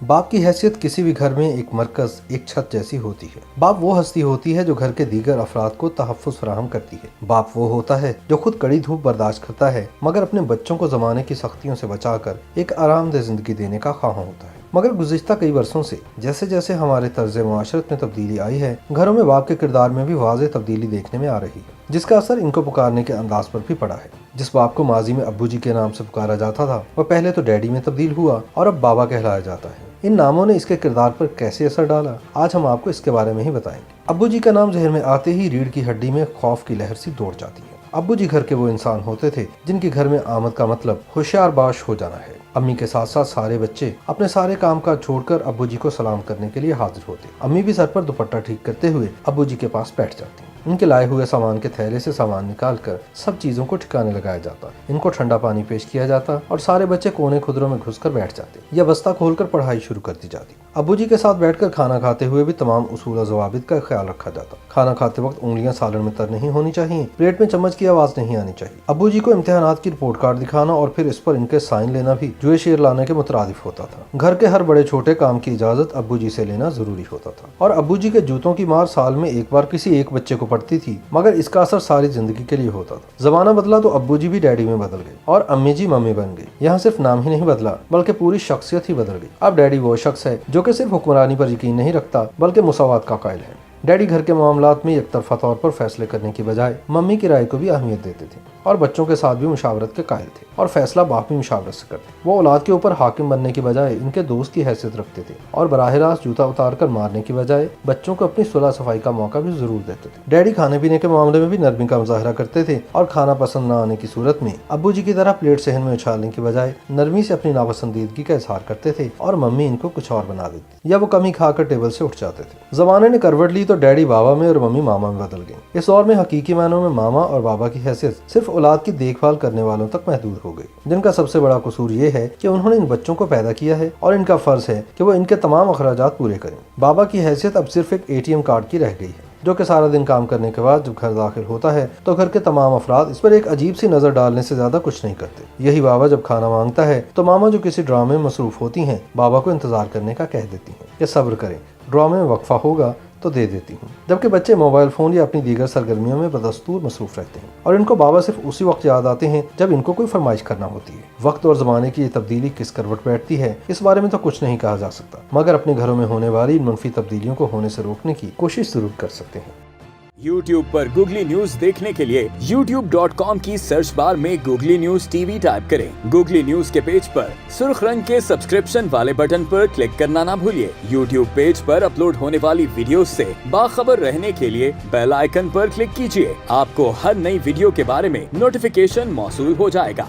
बाप की हैसियत किसी भी घर में एक मरकज, एक छत जैसी होती है। बाप वो हस्ती होती है जो घर के दीगर अफराद को तहफ़्फ़ुज़ फराहम करती है। बाप वो होता है जो खुद कड़ी धूप बर्दाश्त करता है मगर अपने बच्चों को ज़माने की सख्तियों से बचाकर एक आरामदेह ज़िंदगी देने का ख्वाहां होता है। मगर गुज़िश्ता कई बरसों से जैसे जैसे हमारे तर्ज़ मुआशरत में तब्दीली आई है, घरों में बाप के किरदार में भी वाज़ेह तब्दीली देखने में आ रही है, जिसका असर इनको पुकारने के अंदाज पर भी पड़ा है। जिस बाप को माजी में अब्बू जी के नाम से पुकारा जाता था वह पहले तो डैडी में तब्दील हुआ और अब बाबा कहलाया जाता है। इन नामों ने इसके किरदार पर कैसे असर डाला, आज हम आपको इसके बारे में ही बताएंगे। अब्बू जी का नाम ज़हन में आते ही रीढ़ की हड्डी में खौफ की लहर सी दौड़ जाती है। अब्बू जी घर के वो इंसान होते थे जिनके घर में आमद का मतलब होशियार बाश हो जाना है। अम्मी के साथ साथ सारे बच्चे अपने सारे काम काज छोड़कर अब्बू जी को सलाम करने के लिए हाजिर होते। अम्मी भी सर पर दुपट्टा ठीक करते हुए अब्बू जी के पास बैठ जाती। इनके लाए हुए सामान के थैले से सामान निकालकर सब चीजों को ठिकाने लगाया जाता, इनको ठंडा पानी पेश किया जाता और सारे बच्चे कोने खुदरों में घुसकर बैठ जाते या बस्ता खोलकर पढ़ाई शुरू कर दी जाती। अब्बू जी के साथ बैठकर खाना खाते हुए भी तमाम उसूल और ज़वाबित का ख्याल रखा जाता। खाना खाते वक्त उंगलियां सालन में तर नहीं होनी चाहिए, प्लेट में चम्मच की आवाज नहीं आनी चाहिए। अब्बू जी को इम्तिहानात की रिपोर्ट कार्ड दिखाना और फिर इस पर इनके साइन लेना भी जुए शेर लाने के मुतरादिफ होता था। घर के हर बड़े छोटे काम की इजाजत अब्बू जी से लेना जरूरी होता था और अब्बू जी के जूतों की मार साल में एक बार किसी एक बच्चे को पड़ती थी, मगर इसका असर सारी जिंदगी के लिए होता था। जमाना बदला तो अब्बू जी भी डैडी में बदल गए और अम्मी जी मम्मी बन गई। यहाँ सिर्फ नाम ही नहीं बदला बल्कि पूरी शख्सियत ही बदल गई। अब डैडी वो शख्स है जो कि सिर्फ हुक्मरानी पर यकीन नहीं रखता बल्कि मुसावात का कायल है। डैडी घर के मामलात में एक तरफा तौर पर फैसले करने की बजाय मम्मी की राय को भी अहमियत देते थे और बच्चों के साथ भी मुशावरत के कायल थे और फैसला बाप भी मुशावरत से करते। वो औलाद के ऊपर हाकिम बनने की बजाय इनके दोस्त की हैसियत रखते थे और बराह रास्त जूता उतार कर मारने की बजाय बच्चों को अपनी सुलह सफाई का मौका भी जरूर देते थे। डैडी खाने पीने के मामले में भी नरमी का मुजाहरा करते थे और खाना पसंद न आने की सूरत में अब्बू जी की तरह प्लेट सहन में उछालने की बजाय नरमी से अपनी नापसंदीदगी का इजहार करते थे और मम्मी इनको कुछ और बना देती या वो कमी खाकर टेबल से उठ जाते थे। जमाने ने करवट ली तो डैडी बाबा में और मम्मी मामा में बदल गई। इस दौर में हकीकी मानों में मामा और बाबा की हैसियत सिर्फ औलाद की देखभाल करने वालों तक महदूद हो गई, जिनका सबसे बड़ा कसूर ये है कि उन्होंने इन बच्चों को पैदा किया है और इनका फर्ज है कि वो इनके तमाम अखराजात पूरे करें। बाबा की हैसियत अब सिर्फ एक ATM कार्ड की रह गई है, जो कि सारा दिन काम करने के बाद जब घर दाखिल होता है तो घर के तमाम अफराद इस पर एक अजीब सी नजर डालने से ज्यादा कुछ नहीं करते। यही बाबा जब खाना मांगता है तो मामा जो किसी ड्रामे में मसरूफ होती हैं बाबा को इंतजार करने का कह देती हैं कि सब्र करें, ड्रामे में वक्फा होगा तो दे देती हूँ। जबकि बच्चे मोबाइल फोन या अपनी दीगर सरगर्मियों में बदस्तूर मसरूफ रहते हैं और इनको बाबा सिर्फ उसी वक्त याद आते हैं जब इनको कोई फरमाइश करना होती है। वक्त और ज़माने की ये तब्दीली किस करवट बैठती है इस बारे में तो कुछ नहीं कहा जा सकता, मगर अपने घरों में होने वाली इन मनफी तब्दीलियों को होने से रोकने की कोशिश जरूर कर सकते हैं। YouTube पर गूगली न्यूज देखने के लिए youtube.com की सर्च बार में गूगली न्यूज TV टाइप करें। गूगली न्यूज के पेज पर सुर्ख रंग के सब्सक्रिप्शन वाले बटन पर क्लिक करना ना भूलिए। YouTube पेज पर अपलोड होने वाली वीडियोस से बाखबर रहने के लिए बेल आइकन पर क्लिक कीजिए। आपको हर नई वीडियो के बारे में नोटिफिकेशन मौसूल हो जाएगा।